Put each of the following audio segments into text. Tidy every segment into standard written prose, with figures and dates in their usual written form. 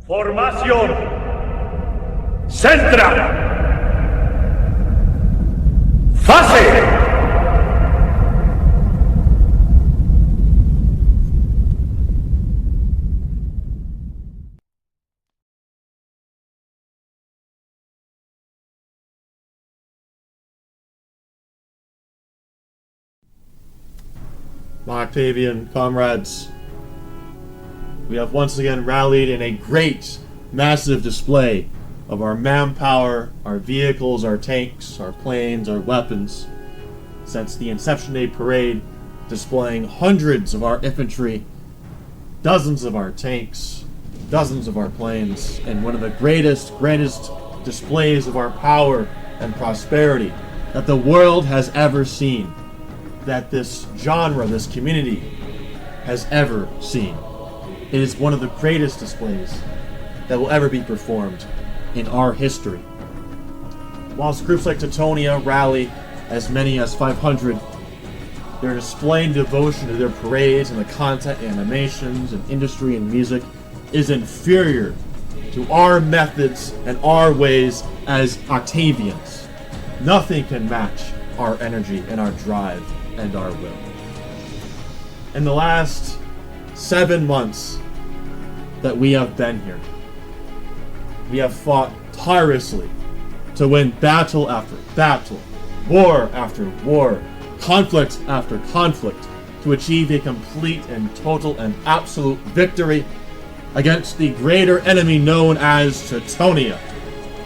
Formación. Centra. Fase. My Octavian comrades, we have once again rallied in a great, massive display of our manpower, our vehicles, our tanks, our planes, our weapons, since the Inception Day parade, displaying hundreds of our infantry, dozens of our tanks, dozens of our planes, and one of the greatest displays of our power and prosperity that the world has ever seen, that this genre, this community, has ever seen. It is one of the greatest displays that will ever be performed in our history. Whilst groups like Teutonnia rally as many as 500, their display and devotion to their parades and the content, animations, and industry and music is inferior to our methods and our ways as Octavians. Nothing can match our energy and our drive and our will. In the last 7 months that we have been here, we have fought tirelessly to win battle after battle, war after war, conflict after conflict, to achieve a complete and total and absolute victory against the greater enemy known as Teutonia,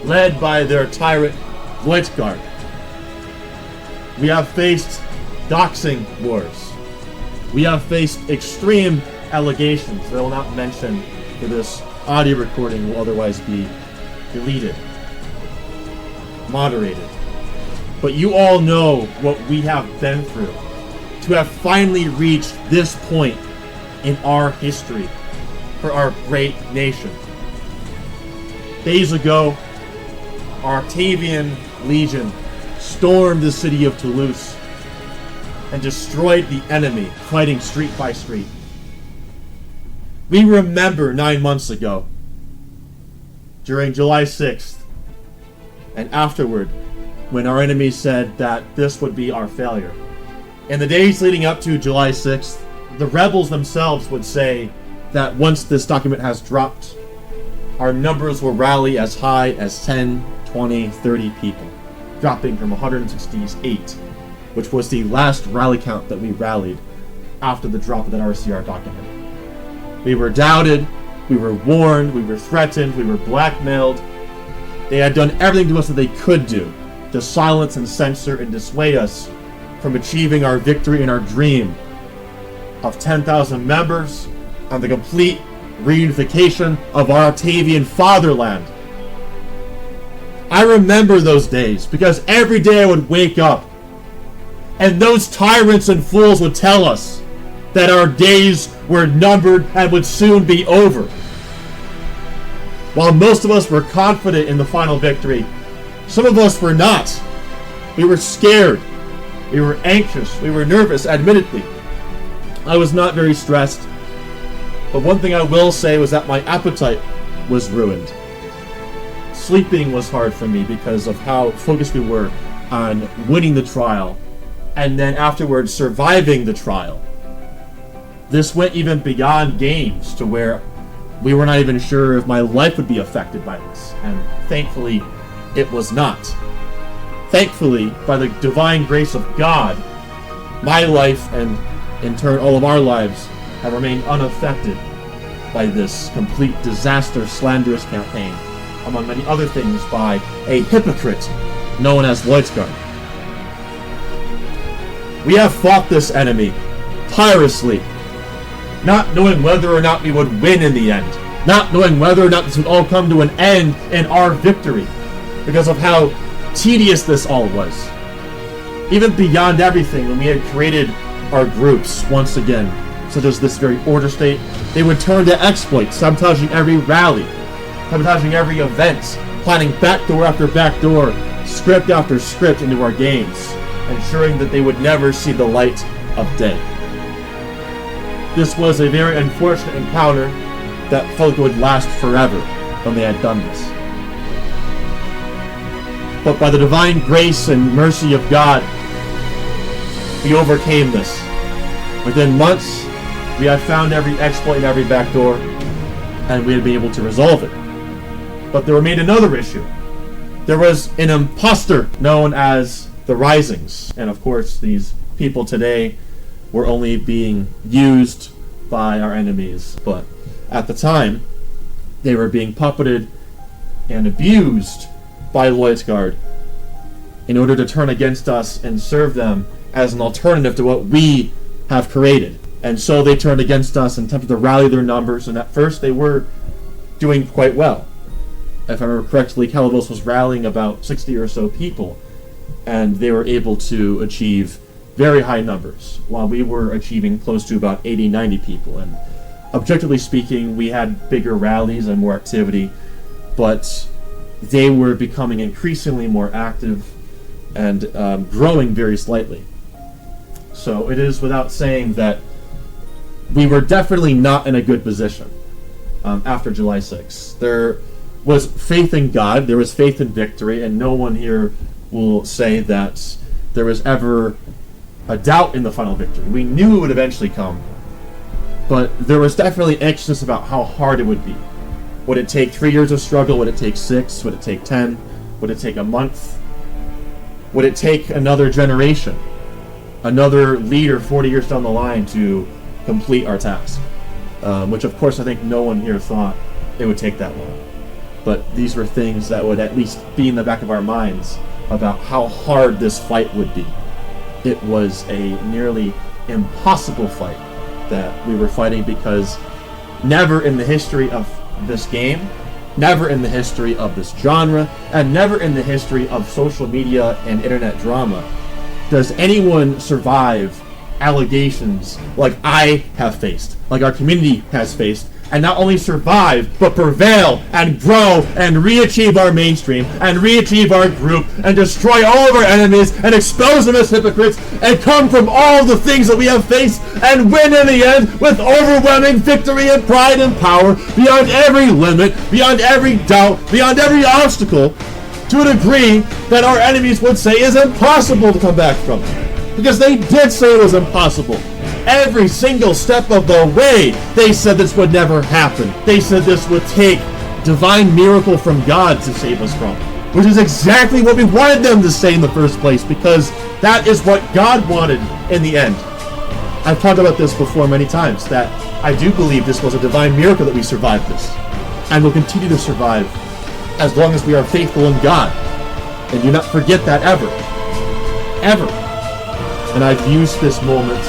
led by their tyrant Leutgard. We have faced doxing wars. We have faced extreme allegations that I will not mention, for this audio recording will otherwise be deleted, moderated. But you all know what we have been through to have finally reached this point in our history for our great nation. Days ago, our Octavian Legion stormed the city of Toulouse and destroyed the enemy, fighting street by street. We remember 9 months ago, during July 6th, and afterward, when our enemy said that this would be our failure. In the days leading up to July 6th, the rebels themselves would say that once this document has dropped, our numbers will rally as high as 10, 20, 30 people, dropping from 168, which was the last rally count that we rallied after the drop of that RCR document. We were doubted, we were warned, we were threatened, we were blackmailed. They had done everything to us that they could do to silence and censor and dissuade us from achieving our victory and our dream of 10,000 members and the complete reunification of our Octavian fatherland. I remember those days because every day I would wake up and those tyrants and fools would tell us that our days were numbered and would soon be over. While most of us were confident in the final victory, some of us were not. We were scared. We were anxious. We were nervous, admittedly. I was not very stressed. But one thing I will say was that my appetite was ruined. Sleeping was hard for me because of how focused we were on winning the trial and then afterwards surviving the trial. This went even beyond games to where we were not even sure if my life would be affected by this, and thankfully it was not. Thankfully, by the divine grace of God, my life and in turn all of our lives have remained unaffected by this complete disaster slanderous campaign, among many other things by a hypocrite known as Leutgard. We have fought this enemy tirelessly, not knowing whether or not we would win in the end, not knowing whether or not this would all come to an end in our victory, because of how tedious this all was. Even beyond everything, when we had created our groups once again, such as this very Orderstate, they would turn to exploits, sabotaging every rally, sabotaging every event, planning backdoor after backdoor, script after script into our games, ensuring that they would never see the light of day. This was a very unfortunate encounter that felt like it would last forever. when they had done this. But by the divine grace and mercy of God, we overcame this. Within months, we had found every exploit and every backdoor, and we had been able to resolve it. But there remained another issue. There was an imposter known as the Risings, and of course these people today were only being used by our enemies, but at the time they were being puppeted and abused by Leutgard in order to turn against us and serve them as an alternative to what we have created. And so they turned against us and attempted to rally their numbers, and at first they were doing quite well. If I remember correctly, Calabos was rallying about 60 or so people, and they were able to achieve very high numbers, while we were achieving close to about 80, 90 people. And objectively speaking, we had bigger rallies and more activity, but they were becoming increasingly more active and growing very slightly. So it is without saying that we were definitely not in a good position after July 6th. There was faith in God, there was faith in victory, and no one here will say that there was ever a doubt in the final victory. We knew it would eventually come, but there was definitely anxiousness about how hard it would be. Would it take 3 years of struggle? Would it take 6? Would it take 10? Would it take a month? Would it take another generation? Another leader 40 years down the line to complete our task? Which of course I think no one here thought it would take that long. But these were things that would at least be in the back of our minds about how hard this fight would be. It was a nearly impossible fight that we were fighting, because never in the history of this game, never in the history of this genre, and never in the history of social media and internet drama does anyone survive allegations like I have faced, like our community has faced, and not only survive, but prevail and grow and re-achieve our mainstream and re-achieve our group and destroy all of our enemies and expose them as hypocrites and come from all the things that we have faced and win in the end with overwhelming victory and pride and power beyond every limit, beyond every doubt, beyond every obstacle, to a degree that our enemies would say is impossible to come back from. Because they did say it was impossible. Every single step of the way, they said this would never happen. They said this would take divine miracle from God to save us from. Which is exactly what we wanted them to say in the first place, because that is what God wanted in the end. I've talked about this before many times, that I do believe this was a divine miracle that we survived this. And will continue to survive as long as we are faithful in God. And do not forget that ever. Ever. And I've used this moment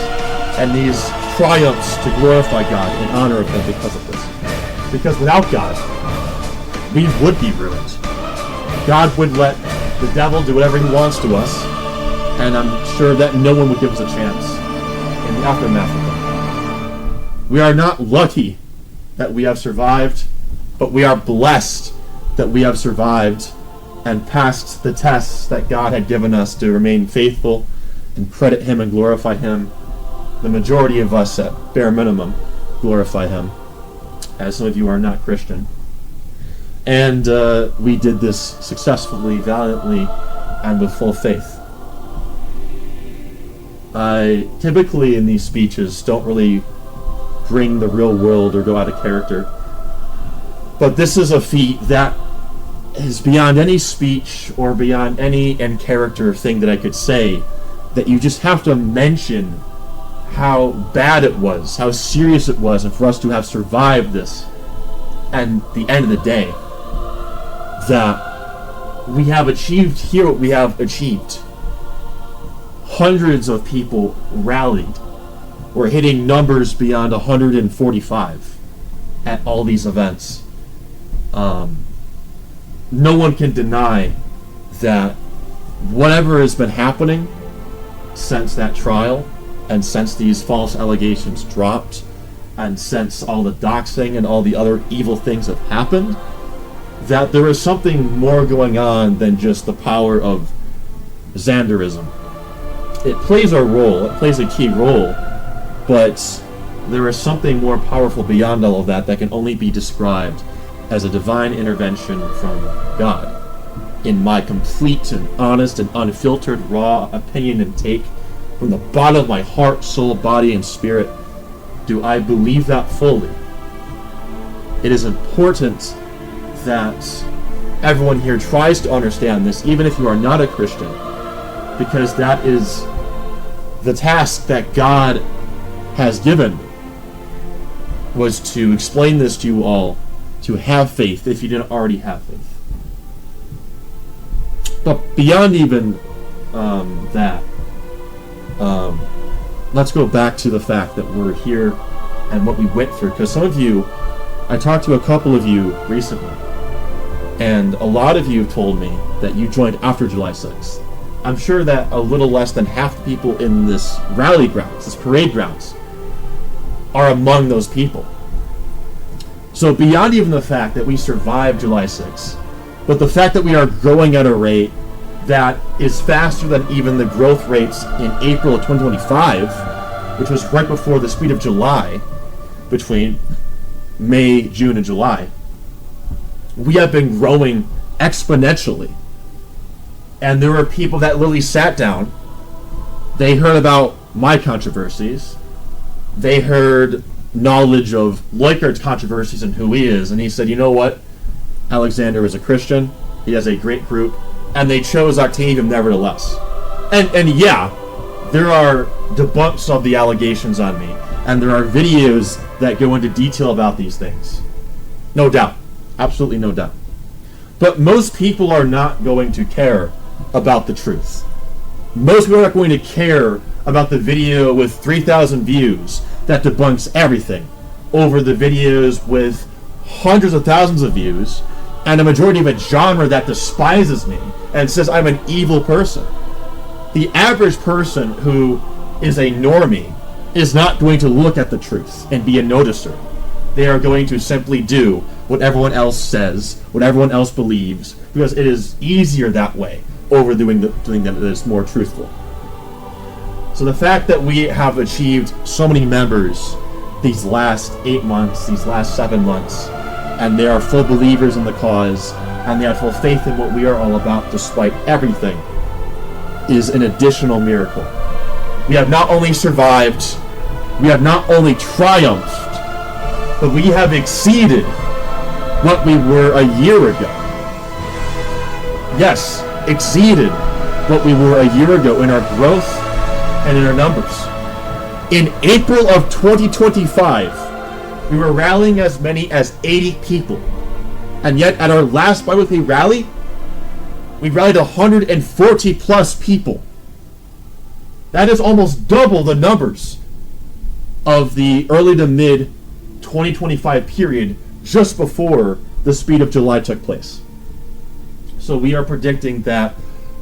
and these triumphs to glorify God in honor of Him because of this. Because without God, we would be ruined. God would let the devil do whatever he wants to us, and I'm sure that no one would give us a chance in the aftermath of that. We are not lucky that we have survived, but we are blessed that we have survived and passed the tests that God had given us to remain faithful and credit Him and glorify Him. The majority of us, at bare minimum, glorify Him, as some of you are not Christian. And we did this successfully, valiantly, and with full faith. I typically in these speeches don't really bring the real world or go out of character, but this is a feat that is beyond any speech or beyond any in character thing that I could say, that you just have to mention how bad it was, how serious it was, and for us to have survived this, and the end of the day, that we have achieved here what we have achieved. Hundreds of people rallied. We're hitting numbers beyond 145 at all these events. No one can deny that whatever has been happening since that trial, and since these false allegations dropped, and since all the doxing and all the other evil things have happened, that there is something more going on than just the power of Zaenderism. It plays a role, it plays a key role, but there is something more powerful beyond all of that that can only be described as a divine intervention from God. In my complete and honest and unfiltered raw opinion and take, from the bottom of my heart, soul, body, and spirit, do I believe that fully. It is important that everyone here tries to understand this, even if you are not a Christian, because that is the task that God has given, was to explain this to you all, to have faith if you didn't already have faith. But beyond even that, let's go back to the fact that we're here and what we went through, because some of you, I talked to a couple of you recently, and a lot of you have told me that you joined after July 6th. I'm sure that a little less than half the people in this rally grounds, this parade grounds, are among those people. So beyond even the fact that we survived July 6th, but the fact that we are growing at a rate that is faster than even the growth rates in April of 2025, which was right before the speed of July, between May, June, and July, we have been growing exponentially. And there were people that literally sat down, they heard about my controversies, they heard knowledge of Leutgard's controversies and who he is, and he said, you know what, Aleczaender is a Christian, he has a great group, and they chose Octavium nevertheless. And yeah, there are debunks of the allegations on me, and there are videos that go into detail about these things. No doubt. Absolutely no doubt. But most people are not going to care about the truth. Most people are not going to care about the video with 3,000 views that debunks everything over the videos with hundreds of thousands of views and a majority of a genre that despises me and says I'm an evil person. The average person who is a normie is not going to look at the truth and be a noticer. They are going to simply do what everyone else says, what everyone else believes, because it is easier that way over doing that is more truthful. So the fact that we have achieved so many members these last 8 months, these last 7 months, and they are full believers in the cause, and they have full faith in what we are all about despite everything, is an additional miracle. We have not only survived, we have not only triumphed, but we have exceeded what we were a year ago. Yes, exceeded what we were a year ago in our growth and in our numbers. In April of 2025, we were rallying as many as 80 people. And yet at our last bi-weekly rally, we rallied 140 plus people. That is almost double the numbers of the early to mid 2025 period just before the speed of July took place. So we are predicting that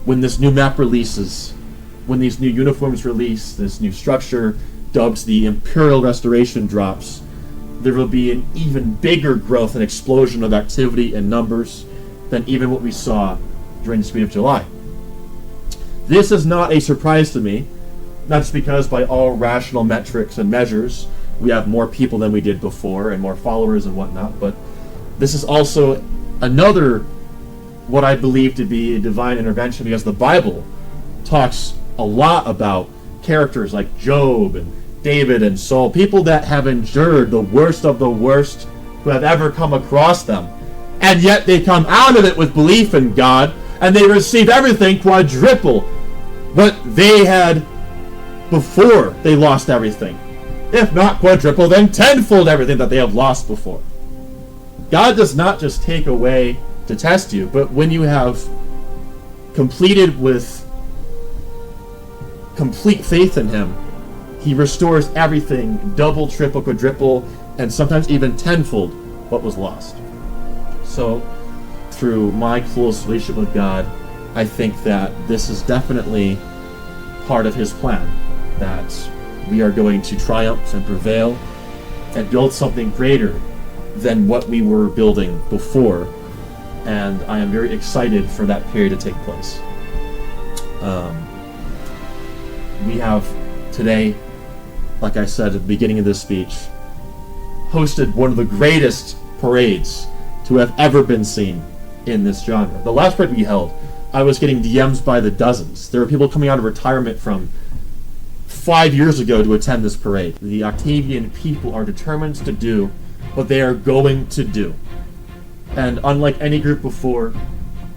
when this new map releases, when these new uniforms release, this new structure dubbed the Imperial Restoration drops, there will be an even bigger growth and explosion of activity and numbers than even what we saw during the speed of July. This is not a surprise to me, not just because by all rational metrics and measures, we have more people than we did before and more followers and whatnot, but this is also another what I believe to be a divine intervention, because the Bible talks a lot about characters like Job and David and Saul, people that have endured the worst of the worst who have ever come across them, and yet they come out of it with belief in God, and they receive everything quadruple what they had before they lost everything. If not quadruple, then tenfold everything that they have lost before. God does not just take away to test you, but when you have completed with complete faith in Him, He restores everything double, triple, quadruple, and sometimes even tenfold what was lost. So, through my close relationship with God, I think that this is definitely part of His plan, that we are going to triumph and prevail and build something greater than what we were building before, and I am very excited for that period to take place. We have today, like I said at the beginning of this speech, hosted one of the greatest parades to have ever been seen in this genre. The last parade we held, I was getting DMs by the dozens. There were people coming out of retirement from 5 years ago to attend this parade. The Octavian people are determined to do what they are going to do. And unlike any group before,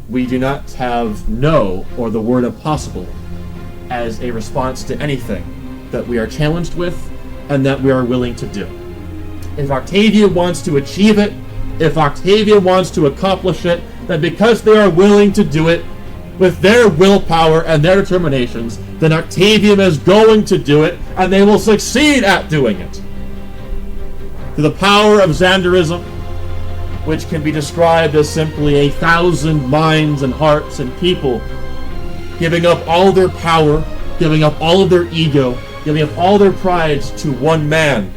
we do not have no or the word impossible as a response to anything that we are challenged with and that we are willing to do. If Octavian wants to achieve it, if Octavian wants to accomplish it, then because they are willing to do it with their willpower and their determinations, then Octavian is going to do it, and they will succeed at doing it. Through the power of Zaenderism, which can be described as simply 1,000 minds and hearts and people giving up all their power, giving up all of their ego, giving up all their prides to one man,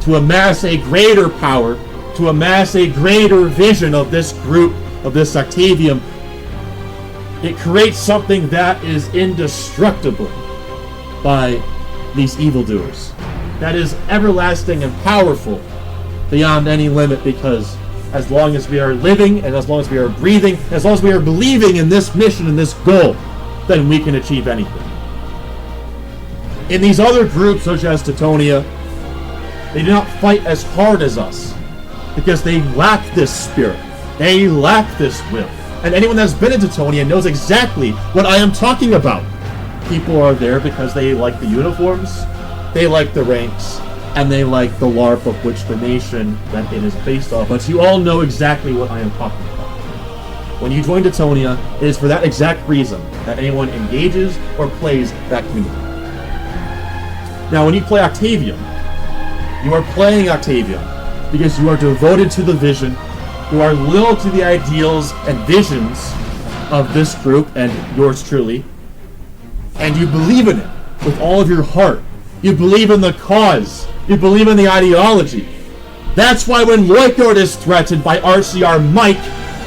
to amass a greater power, to amass a greater vision of this group, of this Octavium. It creates something that is indestructible by these evildoers. That is everlasting and powerful beyond any limit, because as long as we are living, and as long as we are breathing, as long as we are believing in this mission and this goal, then we can achieve anything. In these other groups, such as Teutonnia, they do not fight as hard as us, because they lack this spirit. They lack this will. And anyone that's been in Teutonnia knows exactly what I am talking about. People are there because they like the uniforms, they like the ranks, and they like the LARP of which the nation that it is based off. But you all know exactly what I am talking about. When you join Teutonnia, it is for that exact reason that anyone engages or plays that community. Now, when you play Octavium, you are playing Octavium because you are devoted to the vision, you are loyal to the ideals and visions of this group and yours truly, and you believe in it with all of your heart. You believe in the cause. You believe in the ideology. That's why when Leutgard is threatened by RCR Mike,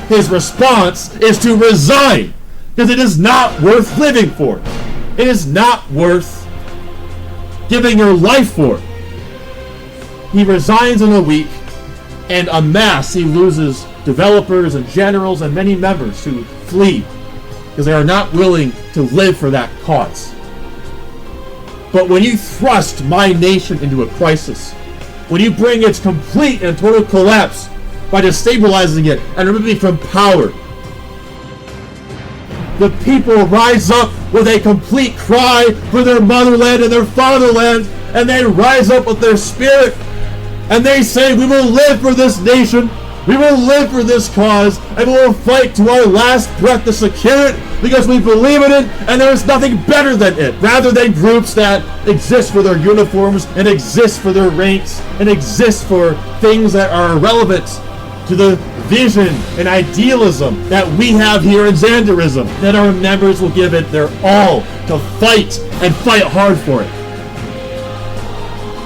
his response is to resign, because it is not worth living for. It is not worth giving your life for. He resigns in a week, and en masse he loses developers and generals and many members who flee because they are not willing to live for that cause. But when you thrust my nation into a crisis, when you bring its complete and total collapse by destabilizing it and removing it from power, the people rise up with a complete cry for their motherland and their fatherland, and they rise up with their spirit, and they say, we will live for this nation, we will live for this cause, and we will fight to our last breath to secure it, because we believe in it, and there is nothing better than it, rather than groups that exist for their uniforms, and exist for their ranks, and exist for things that are irrelevant to the vision and idealism that we have here in Zaenderism, that our members will give it their all to fight, and fight hard for it.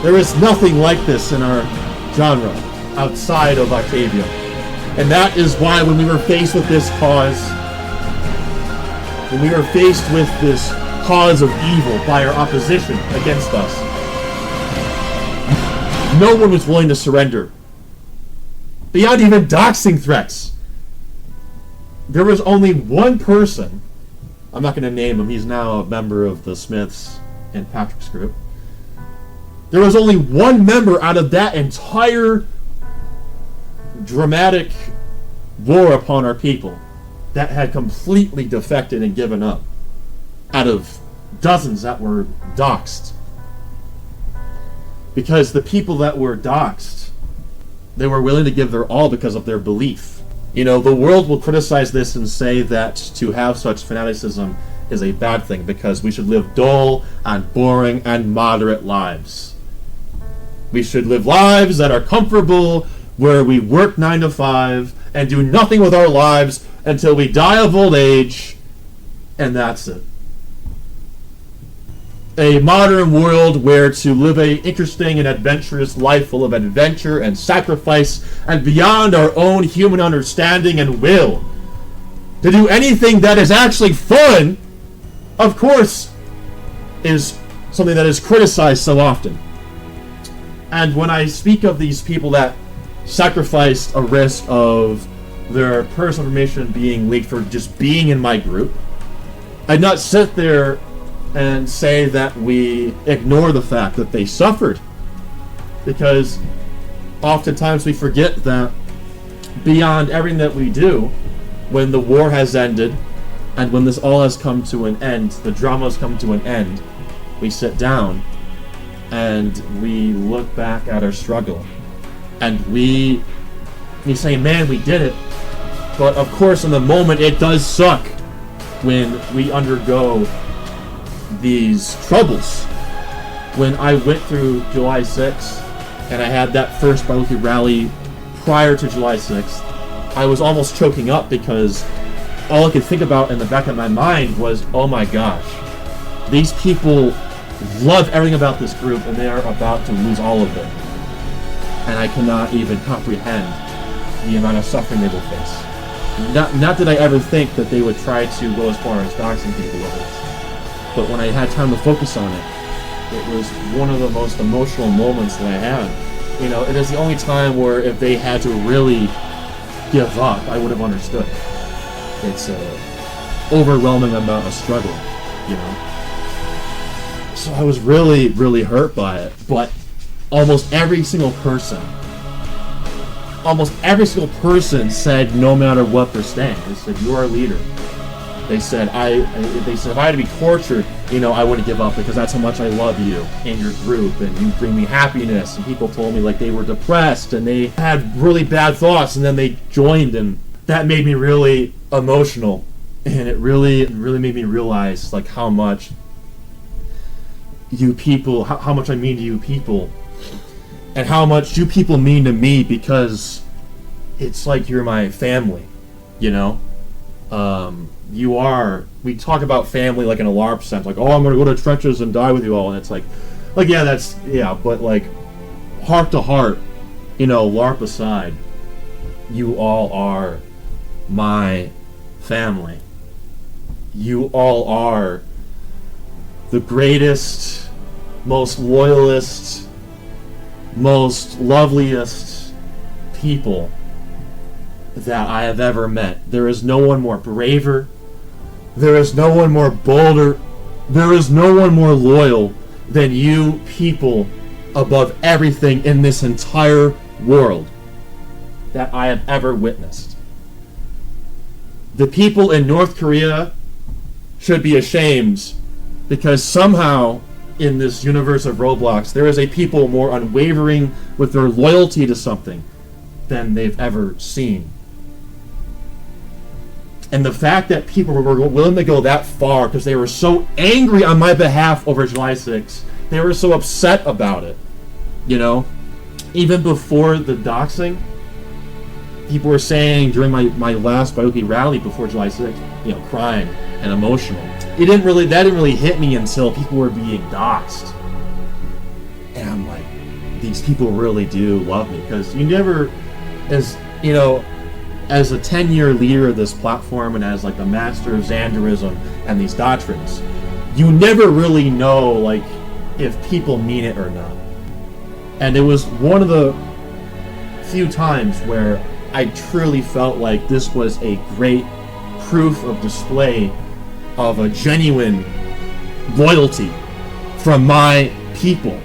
There is nothing like this in our genre outside of Octavium. And that is why when we were faced with this cause, when we were faced with this cause of evil by our opposition against us, no one was willing to surrender. Beyond even doxing threats. There was only one person, I'm not going to name him, he's now a member of the Smiths and Patrick's group. There was only one member out of that entire dramatic war upon our people that had completely defected and given up, out of dozens that were doxed. Because the people that were doxed, they were willing to give their all because of their belief. You know, the world will criticize this and say that to have such fanaticism is a bad thing because we should live dull and boring and moderate lives. We should live lives that are comfortable, where we work 9 to 5 and do nothing with our lives until we die of old age, and that's it. A modern world where to live a interesting and adventurous life full of adventure and sacrifice and beyond our own human understanding and will, to do anything that is actually fun, of course, is something that is criticized so often. And when I speak of these people that sacrificed a risk of there are personal information being leaked for just being in my group. I'd not sit there and say that we ignore the fact that they suffered, because oftentimes we forget that beyond everything that we do, when the war has ended and when this all has come to an end, the drama has come to an end, we sit down and we look back at our struggle and we say, man, we did it. But of course in the moment it does suck when we undergo these troubles. When I went through July 6th and I had that first bi-weekly rally prior to July 6th, I was almost choking up because all I could think about in the back of my mind was, oh my gosh, these people love everything about this group and they are about to lose all of it. And I cannot even comprehend the amount of suffering they will face. Not that I ever think that they would try to go as far as doxing people with it, but when I had time to focus on it, it was one of the most emotional moments that I had. You know, it is the only time where if they had to really give up, I would have understood. It's an overwhelming amount of struggle, you know. So I was really, really hurt by it. But almost every single person said no matter what they're saying. They said, you're our leader. They said, if I had to be tortured, you know, I wouldn't give up because that's how much I love you and your group and you bring me happiness. And people told me like they were depressed and they had really bad thoughts and then they joined, and that made me really emotional. And it really made me realize like how much you people, how much I mean to you people, and how much you people mean to me, because it's like you're my family, you know? You are, we talk about family like in a LARP sense, like, oh, I'm gonna go to trenches and die with you all, and it's like yeah, but like, heart to heart, you know, LARP aside, you all are my family. You all are the greatest, most loyalist, most loveliest people that I have ever met. There is no one more braver. There is no one more bolder. There is no one more loyal than you people above everything in this entire world that I have ever witnessed. The people in North Korea should be ashamed because somehow in this universe of Roblox there is a people more unwavering with their loyalty to something than they've ever seen. And the fact that people were willing to go that far because they were so angry on my behalf over July 6th, they were so upset about it, you know? Even before the doxing, people were saying during my last bi-weekly rally before July 6th, you know, crying and emotional. That didn't really hit me until people were being doxed. And I'm like, these people really do love me, because you never, as, you know, as a tenure leader of this platform and as like the master of Zaenderism and these doctrines, you never really know like if people mean it or not. And it was one of the few times where I truly felt like this was a great proof of display of a genuine loyalty from my people.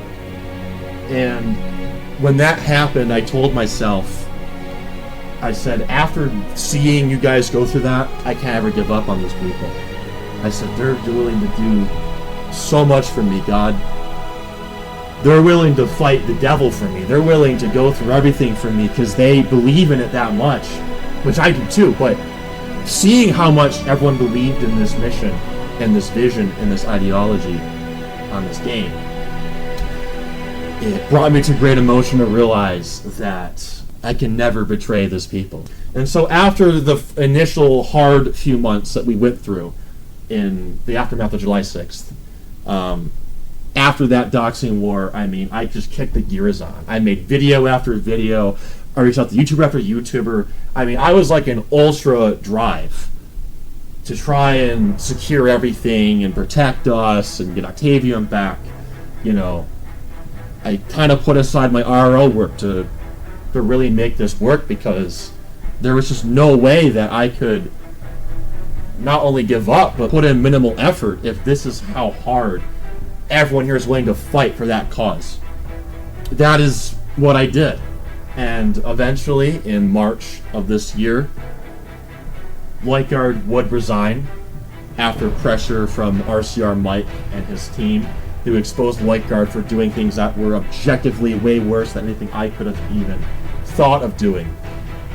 And when that happened, I told myself, I said, after seeing you guys go through that, I can't ever give up on these people. I said, they're willing to do so much for me, God. They're willing to fight the devil for me. They're willing to go through everything for me because they believe in it that much, which I do too. But seeing how much everyone believed in this mission and this vision and this ideology on this game, it brought me to great emotion to realize that I can never betray this people. And so after the initial hard few months that we went through in the aftermath of July 6th, after that doxing war, I mean, I just kicked the gears on. I made video after video. I reached out to YouTuber after YouTuber. I mean, I was like an ultra drive to try and secure everything and protect us and get Octavium back. You know, I kind of put aside my RO work to really make this work, because there was just no way that I could not only give up, but put in minimal effort if this is how hard everyone here is willing to fight for that cause. That is what I did. And eventually, in March of this year, Leutgard would resign after pressure from RCR Mike and his team, who exposed Leutgard for doing things that were objectively way worse than anything I could have even thought of doing.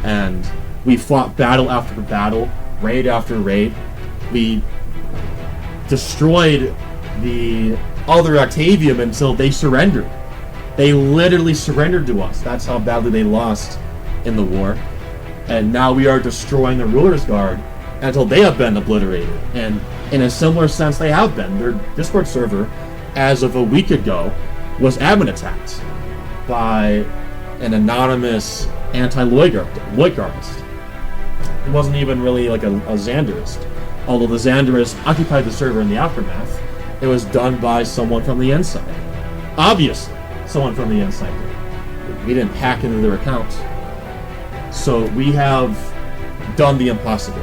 And we fought battle after battle, raid after raid. We destroyed the other Octavium until they surrendered. They literally surrendered to us. That's how badly they lost in the war. And now we are destroying the Rulersguard until they have been obliterated. And in a similar sense, they have been. Their Discord server, as of a week ago, was admin attacked by an anonymous anti-Leutgardist. It wasn't even really like a Zaenderist. Although the Zaenderist occupied the server in the aftermath, it was done by someone from the inside. Obviously, someone from the inside. We didn't hack into their account. So we have done the impossible.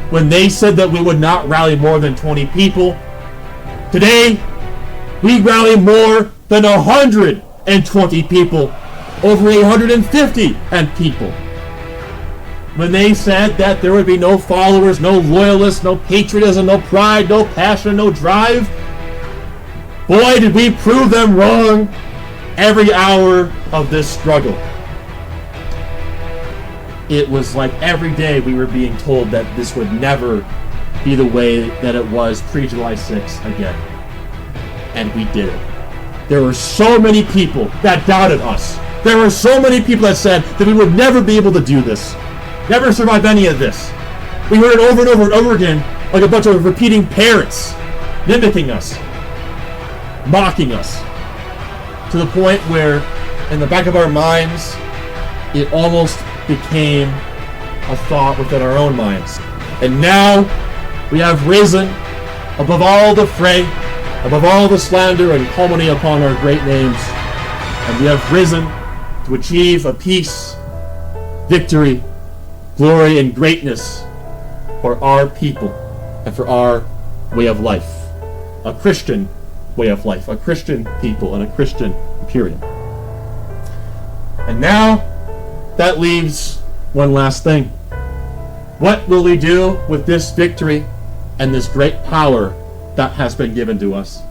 When they said that we would not rally more than 20 people, today we rally more than 120 people, over 850 people. When they said that there would be no followers, no loyalists, no patriotism, no pride, no passion, no drive, boy, did we prove them wrong every hour of this struggle. It was like every day we were being told that this would never be the way that it was pre-July 6th again. And we did it. There were so many people that doubted us. There were so many people that said that we would never be able to do this. Never survive any of this. We heard it over and over and over again, like a bunch of repeating parrots, mimicking us, mocking us, to the point where, in the back of our minds, it almost became a thought within our own minds. And now, we have risen above all the fray, above all the slander and calumny upon our great names, and we have risen to achieve a peace, victory, glory, and greatness for our people and for our way of life. A Christian way of life, a Christian people, and a Christian Imperial. And now, that leaves one last thing. What will we do with this victory and this great power that has been given to us?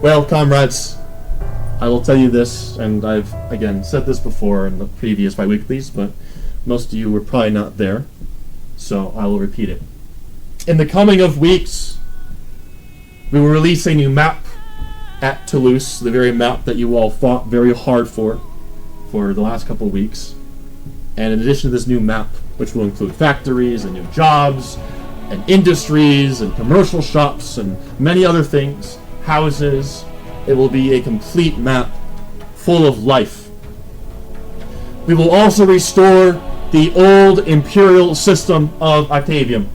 Well, comrades, I will tell you this, and I've, again, said this before in the previous bi-weeklies, but most of you were probably not there, so I will repeat it. In the coming of weeks, we will release a new map at Toulouse, the very map that you all fought very hard for the last couple of weeks. And in addition to this new map, which will include factories and new jobs and industries and commercial shops and many other things, houses, it will be a complete map full of life. We will also restore the old Imperial system of Octavium.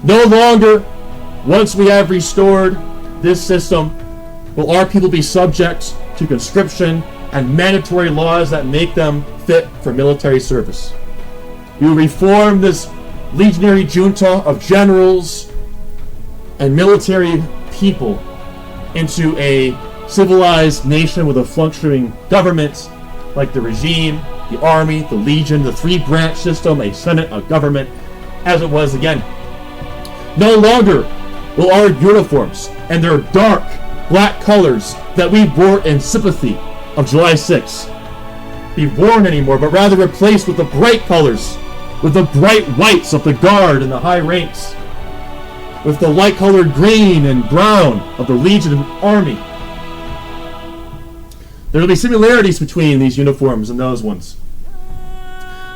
No longer, once we have restored this system, will our people be subject to conscription and mandatory laws that make them fit for military service. We will reform this legionary junta of generals and military people into a civilized nation with a functioning government like the regime, the army, the legion, the three-branch system, a senate, a government, as it was again. No longer will our uniforms and their dark black colors that we wore in sympathy of July 6th be worn anymore, but rather replaced with the bright colors, with the bright whites of the guard and the high ranks, with the light-colored green and brown of the legion and army. There will be similarities between these uniforms and those ones.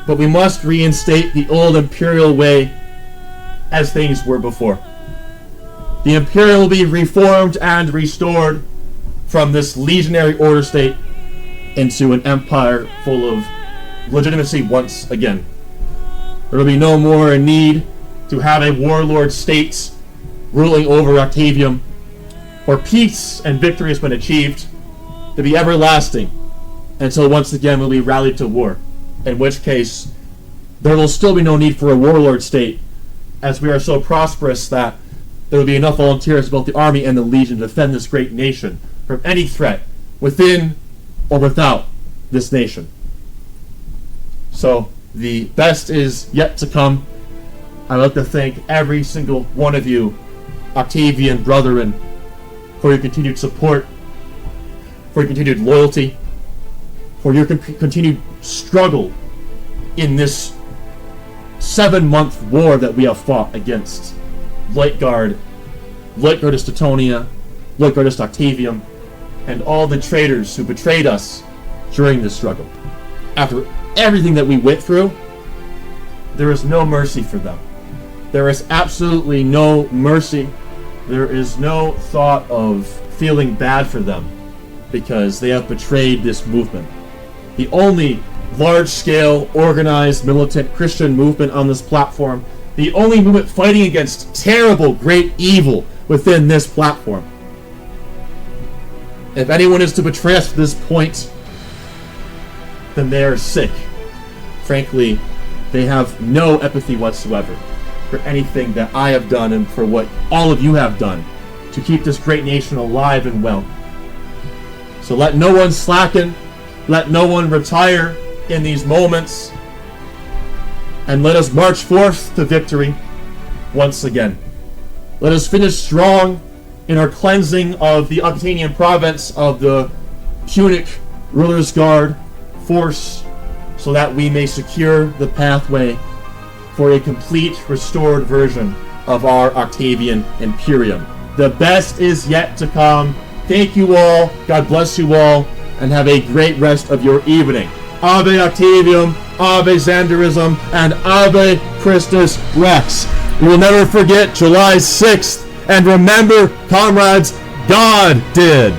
But we must reinstate the old Imperial way as things were before. The Imperial will be reformed and restored from this legionary Orderstate into an empire full of legitimacy once again. There will be no more a need to have a warlord state ruling over Octavium, for peace and victory has been achieved to be everlasting until once again we'll be rallied to war, in which case there will still be no need for a warlord state, as we are so prosperous that there will be enough volunteers, both the army and the legion, to defend this great nation from any threat, within or without this nation. So, the best is yet to come. I'd like to thank every single one of you, Octavian brethren, for your continued support, for your continued loyalty, for your continued struggle in this 7-month war that we have fought against Leutgard, Leutgardist Teutonnia, Leutgardist Octavium, and all the traitors who betrayed us during this struggle. After everything that we went through, there is no mercy for them. There is absolutely no mercy. There is no thought of feeling bad for them because they have betrayed this movement. The only large-scale, organized, militant Christian movement on this platform, the only movement fighting against terrible, great evil within this platform. If anyone is to betray us to this point, then they are sick. Frankly, they have no empathy whatsoever for anything that I have done and for what all of you have done to keep this great nation alive and well. So let no one slacken, let no one retire in these moments, and let us march forth to victory once again. Let us finish strong in our cleansing of the Occitanian province of the Punic Rulersguard force, so that we may secure the pathway for a complete restored version of our Octavian Imperium. The best is yet to come. Thank you all, God bless you all, and have a great rest of your evening. Ave Octavium, Ave Zaenderism, and Ave Christus Rex. We will never forget July 6th, and remember, comrades, God did.